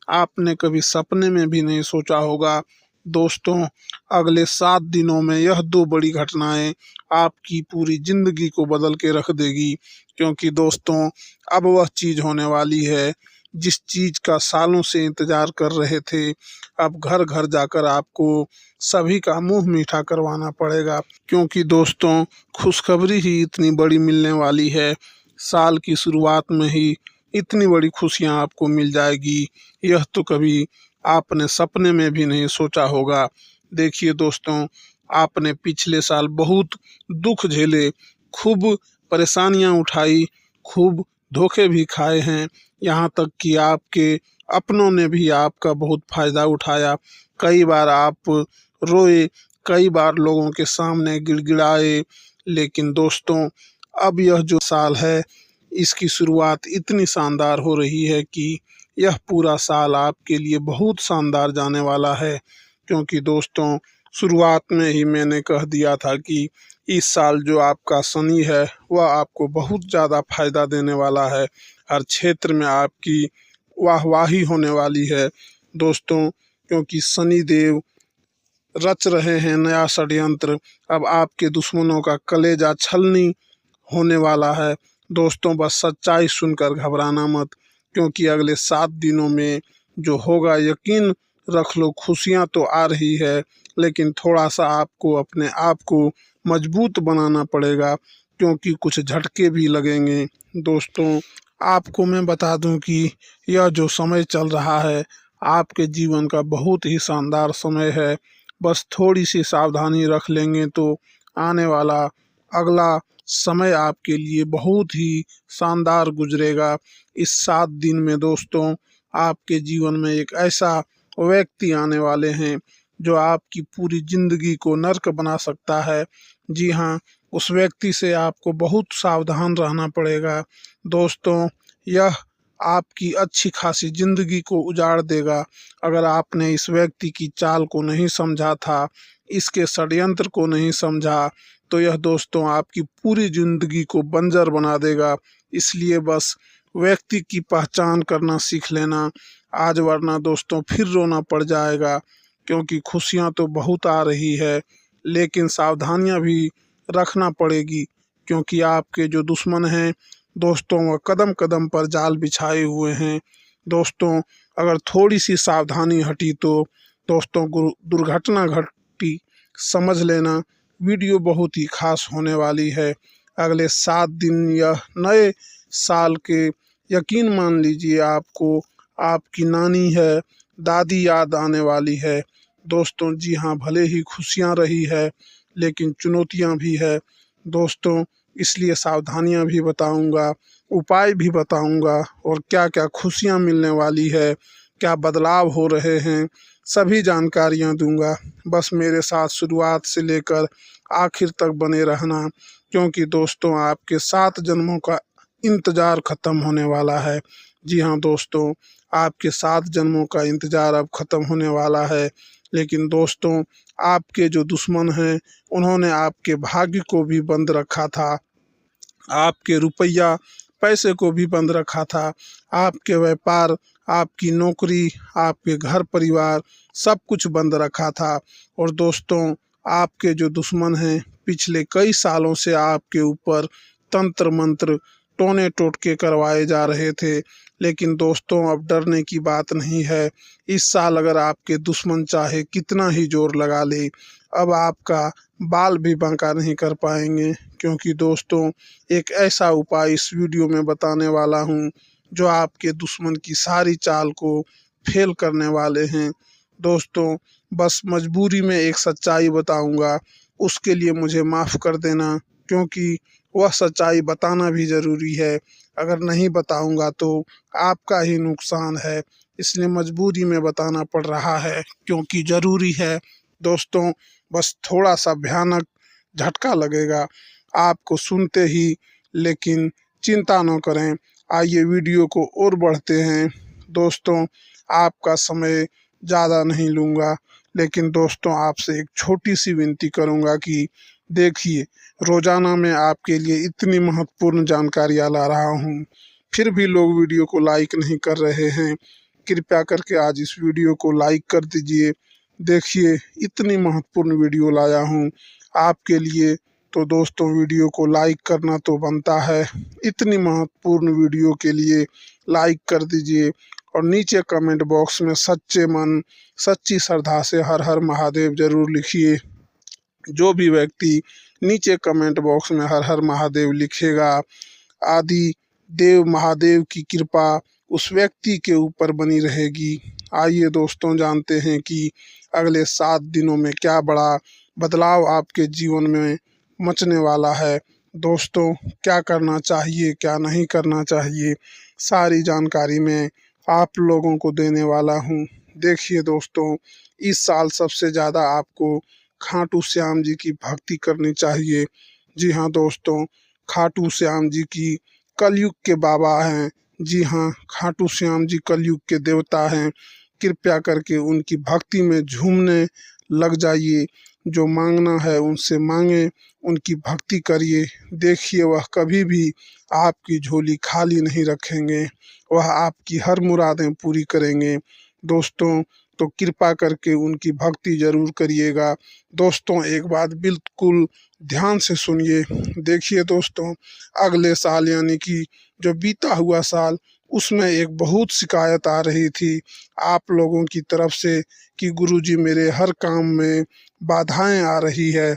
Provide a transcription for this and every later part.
आपने कभी सपने में भी नहीं सोचा होगा। दोस्तों, अगले 7 दिनों में यह 2 बड़ी घटनाएं आपकी पूरी ज़िंदगी को बदल के रख देगी। क्योंकि दोस्तों, अब वह चीज़ होने वाली है जिस चीज़ का सालों से इंतज़ार कर रहे थे। अब घर-घर जाकर आपको सभी का मुँह मीठा करवाना पड़ेगा। क्योंकि दोस्तों, खुशखबरी ही इतनी बड़ी मिलने वाली है। साल की शुरुआत में ही इतनी बड़ी खुशियाँ आपको मिल जाएगी, यह तो कभी आपने सपने में भी नहीं सोचा होगा। देखिए दोस्तों, आपने पिछले साल बहुत दुख झेले, खूब परेशानियां उठाई, खूब धोखे भी खाए हैं। यहाँ तक कि आपके अपनों ने भी आपका बहुत फ़ायदा उठाया। कई बार आप रोए, कई बार लोगों के सामने गिड़गिड़ाए। लेकिन दोस्तों, अब यह जो साल है, इसकी शुरुआत इतनी शानदार हो रही है कि यह पूरा साल आपके लिए बहुत शानदार जाने वाला है। क्योंकि दोस्तों, शुरुआत में ही मैंने कह दिया था कि इस साल जो आपका शनि है वह आपको बहुत ज़्यादा फायदा देने वाला है। हर क्षेत्र में आपकी वाहवाही होने वाली है दोस्तों। क्योंकि शनि देव रच रहे हैं नया षड्यंत्र। अब आपके दुश्मनों का कलेजा छलनी होने वाला है। दोस्तों, बस सच्चाई सुनकर घबराना मत। क्योंकि अगले 7 दिनों में जो होगा, यकीन रख लो, खुशियाँ तो आ रही है। लेकिन थोड़ा सा आपको अपने आप को मजबूत बनाना पड़ेगा, क्योंकि कुछ झटके भी लगेंगे। दोस्तों, आपको मैं बता दूं कि यह जो समय चल रहा है, आपके जीवन का बहुत ही शानदार समय है। बस थोड़ी सी सावधानी रख लेंगे तो आने वाला अगला समय आपके लिए बहुत ही शानदार गुजरेगा। इस 7 दिन में दोस्तों, आपके जीवन में एक ऐसा व्यक्ति आने वाले हैं जो आपकी पूरी जिंदगी को नर्क बना सकता है। जी हाँ, उस व्यक्ति से आपको बहुत सावधान रहना पड़ेगा। दोस्तों, यह आपकी अच्छी खासी जिंदगी को उजाड़ देगा। अगर आपने इस व्यक्ति की चाल को नहीं समझा था, इसके षड्यंत्र को नहीं समझा, तो यह दोस्तों आपकी पूरी जिंदगी को बंजर बना देगा। इसलिए बस व्यक्ति की पहचान करना सीख लेना आज, वरना दोस्तों फिर रोना पड़ जाएगा। क्योंकि खुशियां तो बहुत आ रही है, लेकिन सावधानियां भी रखना पड़ेगी। क्योंकि आपके जो दुश्मन हैं दोस्तों, वह कदम कदम पर जाल बिछाए हुए हैं। दोस्तों, अगर थोड़ी सी सावधानी हटी तो दोस्तों दुर्घटना घटी, समझ लेना। वीडियो बहुत ही खास होने वाली है। अगले 7 दिन यह नए साल के, यकीन मान लीजिए, आपको आपकी नानी है, दादी याद आने वाली है। दोस्तों, जी हाँ, भले ही खुशियाँ रही है, लेकिन चुनौतियाँ भी है दोस्तों। इसलिए सावधानियाँ भी बताऊंगा, उपाय भी बताऊंगा, और क्या क्या खुशियाँ मिलने वाली है, क्या बदलाव हो रहे हैं, सभी जानकारियाँ दूंगा। बस मेरे साथ शुरुआत से लेकर आखिर तक बने रहना। क्योंकि दोस्तों, आपके 7 जन्मों का इंतज़ार ख़त्म होने वाला है। जी हाँ दोस्तों, आपके 7 जन्मों का इंतज़ार अब ख़त्म होने वाला है। लेकिन दोस्तों, आपके जो दुश्मन हैं, उन्होंने आपके भाग्य को भी बंद रखा था, आपके रुपया पैसे को भी बंद रखा था, आपके व्यापार, आपकी नौकरी, आपके घर परिवार, सब कुछ बंद रखा था। और दोस्तों, आपके जो दुश्मन हैं, पिछले कई सालों से आपके ऊपर तंत्र मंत्र, टोने टोटके करवाए जा रहे थे। लेकिन दोस्तों, अब डरने की बात नहीं है। इस साल अगर आपके दुश्मन चाहे कितना ही जोर लगा ले, अब आपका बाल भी बांका नहीं कर पाएंगे। क्योंकि दोस्तों, एक ऐसा उपाय इस वीडियो में बताने वाला हूँ जो आपके दुश्मन की सारी चाल को फेल करने वाले हैं। दोस्तों, बस मजबूरी में एक सच्चाई बताऊंगा, उसके लिए मुझे माफ़ कर देना। क्योंकि वह सच्चाई बताना भी ज़रूरी है। अगर नहीं बताऊंगा तो आपका ही नुकसान है। इसलिए मजबूरी में बताना पड़ रहा है, क्योंकि ज़रूरी है। दोस्तों, बस थोड़ा सा भयानक झटका लगेगा आपको सुनते ही, लेकिन चिंता न करें। आइए वीडियो को और बढ़ते हैं। दोस्तों, आपका समय ज़्यादा नहीं लूँगा, लेकिन दोस्तों, आपसे एक छोटी सी विनती करूँगा कि देखिए, रोज़ाना मैं आपके लिए इतनी महत्वपूर्ण जानकारियाँ ला रहा हूँ, फिर भी लोग वीडियो को लाइक नहीं कर रहे हैं। कृपया करके आज इस वीडियो को लाइक कर दीजिए। देखिए इतनी महत्वपूर्ण वीडियो लाया हूँ आपके लिए, तो दोस्तों वीडियो को लाइक करना तो बनता है। इतनी महत्वपूर्ण वीडियो के लिए लाइक कर दीजिए और नीचे कमेंट बॉक्स में सच्चे मन सच्ची श्रद्धा से हर हर महादेव जरूर लिखिए। जो भी व्यक्ति नीचे कमेंट बॉक्स में हर हर महादेव लिखेगा, आदि देव महादेव की कृपा उस व्यक्ति के ऊपर बनी रहेगी। आइए दोस्तों जानते हैं कि अगले 7 दिनों में क्या बड़ा बदलाव आपके जीवन में मचने वाला है। दोस्तों क्या करना चाहिए क्या नहीं करना चाहिए, सारी जानकारी मैं आप लोगों को देने वाला हूँ। देखिए दोस्तों, इस साल सबसे ज़्यादा आपको खाटू श्याम जी की भक्ति करनी चाहिए। जी हाँ दोस्तों, खाटू श्याम जी की कलयुग के बाबा हैं। जी हाँ, खाटू श्याम जी कलयुग के देवता हैं। कृपया करके उनकी भक्ति में झूमने लग जाइए। जो मांगना है उनसे मांगे, उनकी भक्ति करिए। देखिए वह कभी भी आपकी झोली खाली नहीं रखेंगे, वह आपकी हर मुरादें पूरी करेंगे। दोस्तों तो कृपा करके उनकी भक्ति जरूर करिएगा। दोस्तों एक बात बिल्कुल ध्यान से सुनिए। देखिए दोस्तों, अगले साल यानी कि जो बीता हुआ साल, उसमें एक बहुत शिकायत आ रही थी आप लोगों की तरफ से कि गुरुजी मेरे हर काम में बाधाएं आ रही है,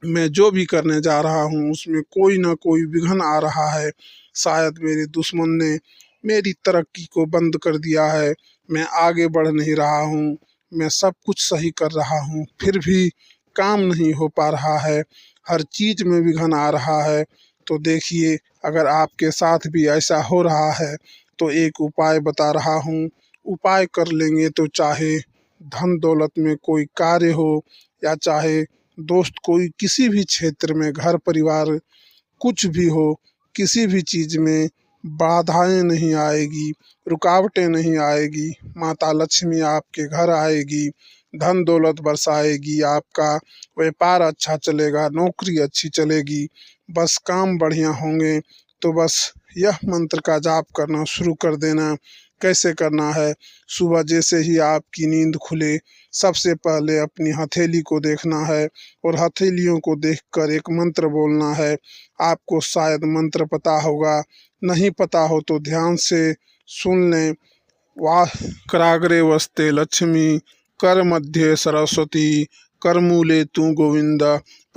मैं जो भी करने जा रहा हूँ उसमें कोई ना कोई विघ्न आ रहा है। शायद मेरे दुश्मन ने मेरी तरक्की को बंद कर दिया है, मैं आगे बढ़ नहीं रहा हूँ, मैं सब कुछ सही कर रहा हूँ फिर भी काम नहीं हो पा रहा है, हर चीज में विघ्न आ रहा है। तो देखिए अगर आपके साथ भी ऐसा हो रहा है तो एक उपाय बता रहा हूँ। उपाय कर लेंगे तो चाहे धन दौलत में कोई कार्य हो या चाहे दोस्त कोई किसी भी क्षेत्र में घर परिवार कुछ भी हो, किसी भी चीज में बाधाएं नहीं आएगी, रुकावटें नहीं आएगी। माता लक्ष्मी आपके घर आएगी, धन दौलत बरसाएगी, आपका व्यापार अच्छा चलेगा, नौकरी अच्छी चलेगी, बस काम बढ़िया होंगे। तो बस यह मंत्र का जाप करना शुरू कर देना। कैसे करना है, सुबह जैसे ही आपकी नींद खुले सबसे पहले अपनी हथेली को देखना है और हथेलियों को देखकर एक मंत्र बोलना है। आपको शायद मंत्र पता होगा, नहीं पता हो तो ध्यान से सुन लें। वाह कराग्रे वस्ते लक्ष्मी, कर मध्य सरस्वती, कर मूले तू गोविंद,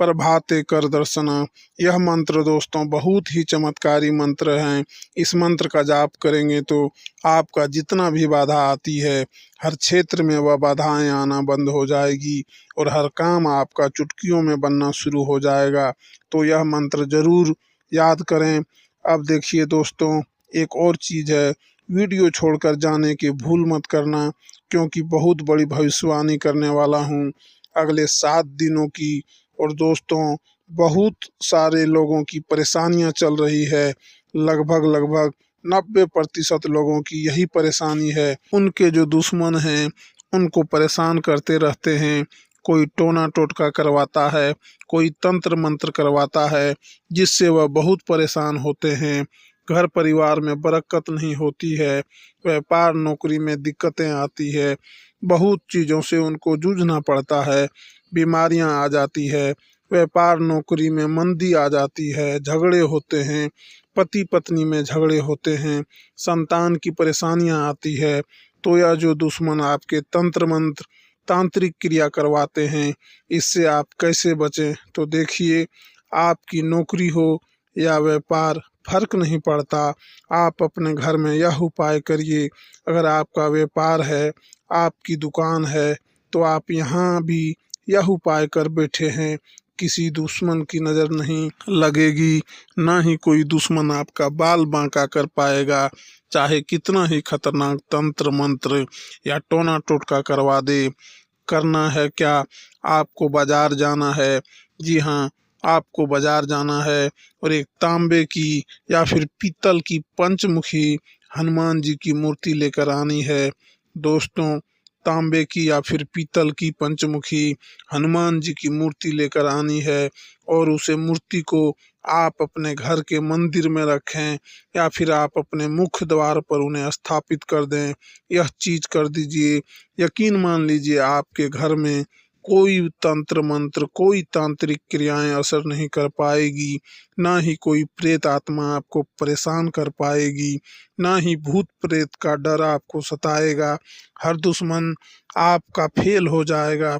प्रभाते कर दर्शना। यह मंत्र दोस्तों बहुत ही चमत्कारी मंत्र हैं। इस मंत्र का जाप करेंगे तो आपका जितना भी बाधा आती है, हर क्षेत्र में वह बाधाएं आना बंद हो जाएगी और हर काम आपका चुटकियों में बनना शुरू हो जाएगा। तो यह मंत्र जरूर याद करें। अब देखिए दोस्तों, एक और चीज़ है, वीडियो छोड़कर जाने की भूल मत करना, क्योंकि बहुत बड़ी भविष्यवाणी करने वाला हूँ अगले 7 दिनों की। और दोस्तों बहुत सारे लोगों की परेशानियां चल रही है, लगभग लगभग 90% लोगों की यही परेशानी है। उनके जो दुश्मन हैं उनको परेशान करते रहते हैं। कोई टोना टोटका करवाता है, कोई तंत्र मंत्र करवाता है, जिससे वह बहुत परेशान होते हैं। घर परिवार में बरकत नहीं होती है, व्यापार नौकरी में दिक्कतें आती है, बहुत चीज़ों से उनको जूझना पड़ता है, बीमारियां आ जाती है, व्यापार नौकरी में मंदी आ जाती है, झगड़े होते हैं, पति पत्नी में झगड़े होते हैं, संतान की परेशानियां आती है। तो यह जो दुश्मन आपके तंत्र मंत्र तांत्रिक क्रिया करवाते हैं, इससे आप कैसे बचें। तो देखिए, आपकी नौकरी हो या व्यापार फर्क नहीं पड़ता, आप अपने घर में यह उपाय करिए। अगर आपका व्यापार है, आपकी दुकान है, तो आप यहाँ भी यह उपाय कर बैठे हैं, किसी दुश्मन की नज़र नहीं लगेगी, ना ही कोई दुश्मन आपका बाल बांका कर पाएगा, चाहे कितना ही खतरनाक तंत्र मंत्र या टोना टोटका करवा दे। करना है क्या, आपको बाजार जाना है। जी हाँ, आपको बाजार जाना है और एक तांबे की या फिर पीतल की पंचमुखी हनुमान जी की मूर्ति लेकर आनी है। दोस्तों तांबे की या फिर पीतल की पंचमुखी हनुमान जी की मूर्ति लेकर आनी है और उसे मूर्ति को आप अपने घर के मंदिर में रखें या फिर आप अपने मुख्य द्वार पर उन्हें स्थापित कर दें। यह चीज कर दीजिए, यकीन मान लीजिए आपके घर में कोई तंत्र मंत्र, कोई तांत्रिक क्रियाएं असर नहीं कर पाएगी, ना ही कोई प्रेत आत्मा आपको परेशान कर पाएगी, ना ही भूत प्रेत का डर आपको सताएगा। हर दुश्मन आपका फेल हो जाएगा,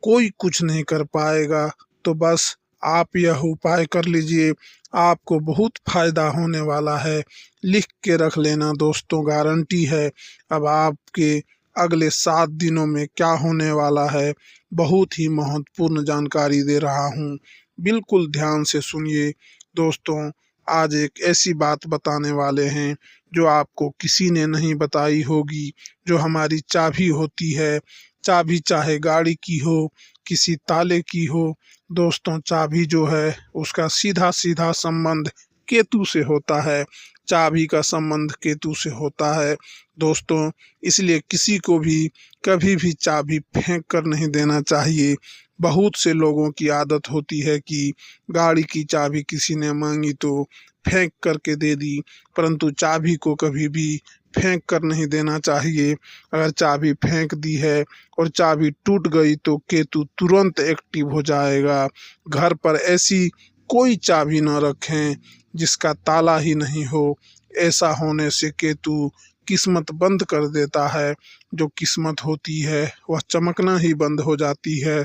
कोई कुछ नहीं कर पाएगा। तो बस आप यह उपाय कर लीजिए, आपको बहुत फायदा होने वाला है। लिख के रख लेना दोस्तों, गारंटी है। अब आपके अगले 7 दिनों में क्या होने वाला है, बहुत ही महत्वपूर्ण जानकारी दे रहा हूँ, बिल्कुल ध्यान से सुनिए दोस्तों। आज एक ऐसी बात बताने वाले हैं जो आपको किसी ने नहीं बताई होगी, जो हमारी चाबी होती है। चाबी चाहे गाड़ी की हो, किसी ताले की हो, दोस्तों चाबी जो है उसका सीधा सीधा संबंध केतु से होता है। चाबी का संबंध केतु से होता है दोस्तों, इसलिए किसी को भी कभी भी चाबी फेंक कर नहीं देना चाहिए। बहुत से लोगों की आदत होती है कि गाड़ी की चाबी किसी ने मांगी तो फेंक करके दे दी, परंतु चाबी को कभी भी फेंक कर नहीं देना चाहिए। अगर चाबी फेंक दी है और चाबी टूट गई तो केतु तुरंत एक्टिव हो जाएगा। घर पर ऐसी कोई चाबी न रखें जिसका ताला ही नहीं हो। ऐसा होने से केतु किस्मत बंद कर देता है, जो किस्मत होती है वह चमकना ही बंद हो जाती है।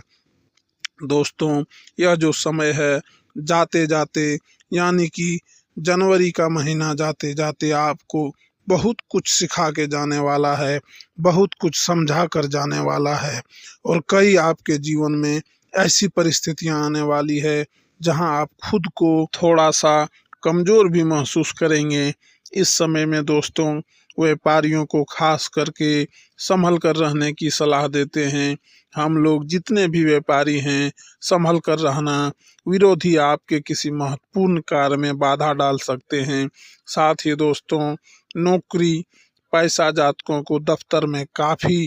दोस्तों यह जो समय है जाते जाते, यानी कि जनवरी का महीना जाते जाते आपको बहुत कुछ सिखा के जाने वाला है, बहुत कुछ समझा कर जाने वाला है। और कई आपके जीवन में ऐसी परिस्थितियां आने वाली है जहां आप खुद को थोड़ा सा कमजोर भी महसूस करेंगे। इस समय में दोस्तों व्यापारियों को खास करके संभल कर रहने की सलाह देते हैं। हम लोग जितने भी व्यापारी हैं, संभल कर रहना। विरोधी आपके किसी महत्वपूर्ण कार्य में बाधा डाल सकते हैं। साथ ही दोस्तों नौकरी पैसा जातकों को दफ्तर में काफ़ी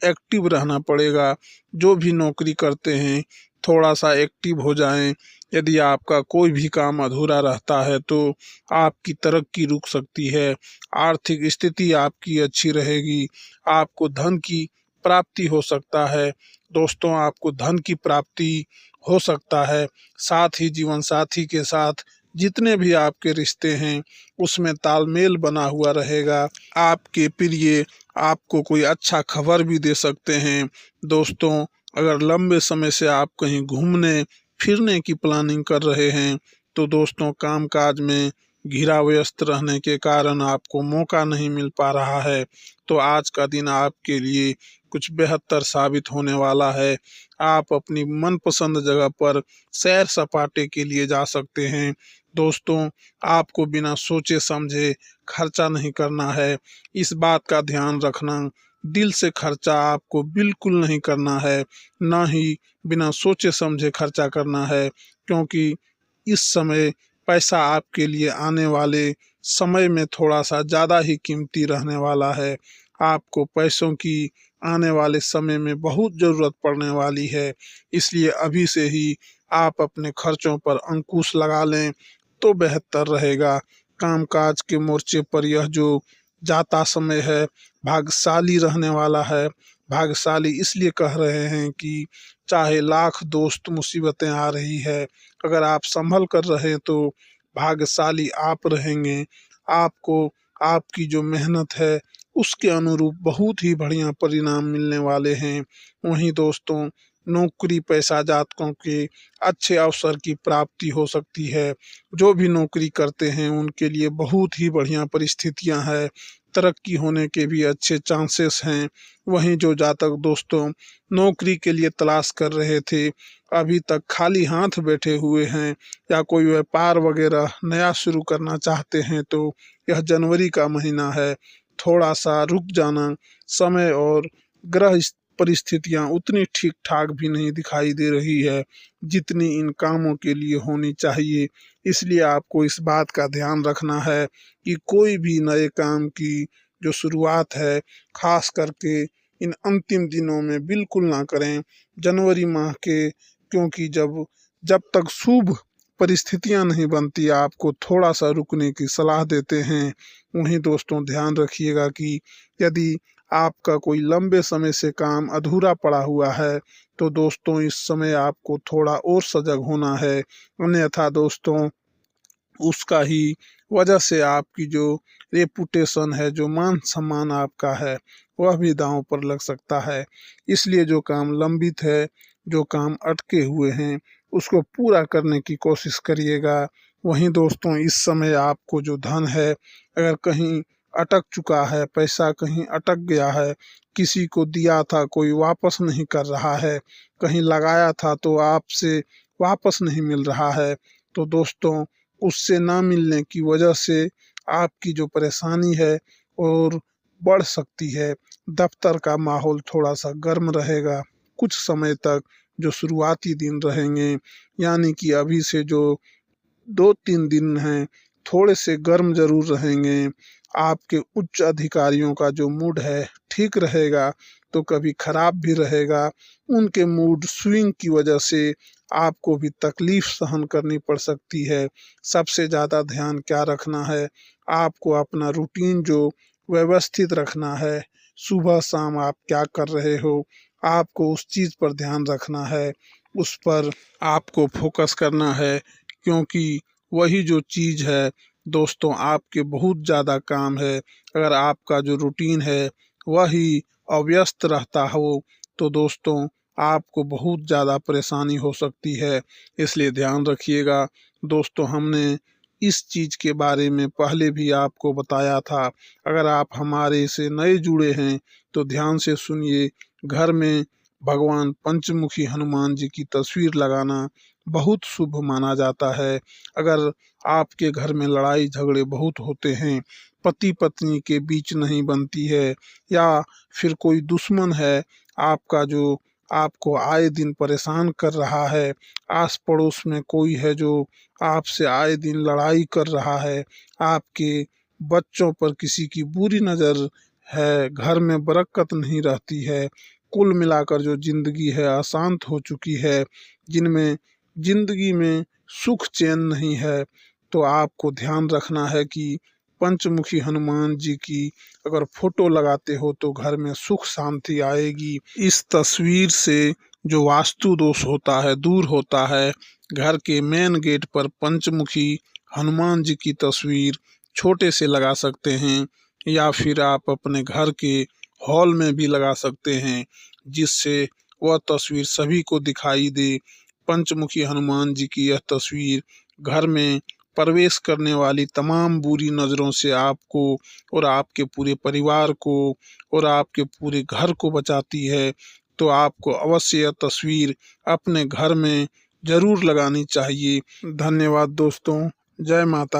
एक्टिव रहना पड़ेगा। जो भी नौकरी करते हैं थोड़ा सा एक्टिव हो जाएं। यदि आपका कोई भी काम अधूरा रहता है तो आपकी तरक्की रुक सकती है। आर्थिक स्थिति आपकी अच्छी रहेगी, आपको धन की प्राप्ति हो सकता है। दोस्तों आपको धन की प्राप्ति हो सकता है। साथ ही जीवन साथी के साथ जितने भी आपके रिश्ते हैं उसमें तालमेल बना हुआ रहेगा। आपके प्रिय आपको कोई अच्छा खबर भी दे सकते हैं। दोस्तों अगर लंबे समय से आप कहीं घूमने फिरने की प्लानिंग कर रहे हैं तो दोस्तों कामकाज में घिरा व्यस्त रहने के कारण आपको मौका नहीं मिल पा रहा है, तो आज का दिन आपके लिए कुछ बेहतर साबित होने वाला है। आप अपनी मनपसंद जगह पर सैर सपाटे के लिए जा सकते हैं। दोस्तों आपको बिना सोचे समझे खर्चा नहीं करना है, इस बात का ध्यान रखना। दिल से खर्चा आपको बिल्कुल नहीं करना है, ना ही बिना सोचे समझे खर्चा करना है, क्योंकि इस समय पैसा आपके लिए आने वाले समय में थोड़ा सा ज़्यादा ही कीमती रहने वाला है। आपको पैसों की आने वाले समय में बहुत ज़रूरत पड़ने वाली है, इसलिए अभी से ही आप अपने खर्चों पर अंकुश लगा लें तो बेहतर रहेगा। कामकाज के मोर्चे पर यह जो जाता समय है भाग्यशाली रहने वाला है। भाग्यशाली इसलिए कह रहे हैं कि चाहे लाख दोस्त मुसीबतें आ रही है, अगर आप संभल कर रहे तो भाग्यशाली आप रहेंगे। आपको आपकी जो मेहनत है उसके अनुरूप बहुत ही बढ़िया परिणाम मिलने वाले हैं। वहीं दोस्तों नौकरी पैसा जातकों के अच्छे अवसर की प्राप्ति हो सकती है। जो भी नौकरी करते हैं उनके लिए बहुत ही बढ़िया परिस्थितियां हैं, तरक्की होने के भी अच्छे चांसेस हैं। वहीं जो जातक दोस्तों नौकरी के लिए तलाश कर रहे थे, अभी तक खाली हाथ बैठे हुए हैं या कोई व्यापार वगैरह नया शुरू करना चाहते हैं, तो यह जनवरी का महीना है, थोड़ा सा रुक जाना। समय और ग्रह परिस्थितियां उतनी ठीक ठाक भी नहीं दिखाई दे रही है जितनी इन कामों के लिए होनी चाहिए। इसलिए आपको इस बात का ध्यान रखना है कि कोई भी नए काम की जो शुरुआत है, खास करके इन अंतिम दिनों में बिल्कुल ना करें, जनवरी माह के, क्योंकि जब जब तक शुभ परिस्थितियां नहीं बनती आपको थोड़ा सा रुकने की सलाह देते हैं। वहीं दोस्तों ध्यान रखिएगा कि यदि आपका कोई लंबे समय से काम अधूरा पड़ा हुआ है तो दोस्तों इस समय आपको थोड़ा और सजग होना है, अन्यथा दोस्तों उसका ही वजह से आपकी जो रेपुटेशन है, जो मान सम्मान आपका है, वह भी दांव पर लग सकता है। इसलिए जो काम लंबित है, जो काम अटके हुए हैं, उसको पूरा करने की कोशिश करिएगा। वहीं दोस्तों इस समय आपको जो धन है, अगर कहीं अटक चुका है, पैसा कहीं अटक गया है, किसी को दिया था कोई वापस नहीं कर रहा है, कहीं लगाया था तो आपसे वापस नहीं मिल रहा है, तो दोस्तों उससे ना मिलने की वजह से आपकी जो परेशानी है और बढ़ सकती है। दफ्तर का माहौल थोड़ा सा गर्म रहेगा कुछ समय तक, जो शुरुआती दिन रहेंगे, यानी कि अभी से जो 2-3 दिन हैं, थोड़े से गर्म जरूर रहेंगे। आपके उच्च अधिकारियों का जो मूड है ठीक रहेगा तो कभी खराब भी रहेगा। उनके मूड स्विंग की वजह से आपको भी तकलीफ सहन करनी पड़ सकती है। सबसे ज़्यादा ध्यान क्या रखना है, आपको अपना रूटीन जो व्यवस्थित रखना है, सुबह शाम आप क्या कर रहे हो, आपको उस चीज़ पर ध्यान रखना है, उस पर आपको फोकस करना है, क्योंकि वही जो चीज़ है दोस्तों आपके बहुत ज़्यादा काम है। अगर आपका जो रूटीन है वही अव्यस्त रहता हो तो दोस्तों आपको बहुत ज़्यादा परेशानी हो सकती है। इसलिए ध्यान रखिएगा। दोस्तों हमने इस चीज़ के बारे में पहले भी आपको बताया था। अगर आप हमारे से नए जुड़े हैं तो ध्यान से सुनिए। घर में भगवान पंचमुखी हनुमान जी की तस्वीर लगाना बहुत शुभ माना जाता है। अगर आपके घर में लड़ाई झगड़े बहुत होते हैं, पति पत्नी के बीच नहीं बनती है, या फिर कोई दुश्मन है आपका जो आपको आए दिन परेशान कर रहा है, आस पड़ोस में कोई है जो आपसे आए दिन लड़ाई कर रहा है, आपके बच्चों पर किसी की बुरी नज़र है, घर में बरकत नहीं रहती है, कुल मिलाकर जो जिंदगी है अशांत हो चुकी है, जिनमें जिंदगी में सुख चैन नहीं है, तो आपको ध्यान रखना है कि पंचमुखी हनुमान जी की अगर फोटो लगाते हो तो घर में सुख शांति आएगी। इस तस्वीर से जो वास्तु दोष होता है दूर होता है। घर के मेन गेट पर पंचमुखी हनुमान जी की तस्वीर छोटे से लगा सकते हैं, या फिर आप अपने घर के हॉल में भी लगा सकते हैं, जिससे वह तस्वीर सभी को दिखाई दे। पंचमुखी हनुमान जी की यह तस्वीर घर में प्रवेश करने वाली तमाम बुरी नज़रों से आपको और आपके पूरे परिवार को और आपके पूरे घर को बचाती है। तो आपको अवश्य यह तस्वीर अपने घर में जरूर लगानी चाहिए। धन्यवाद दोस्तों। जय माता।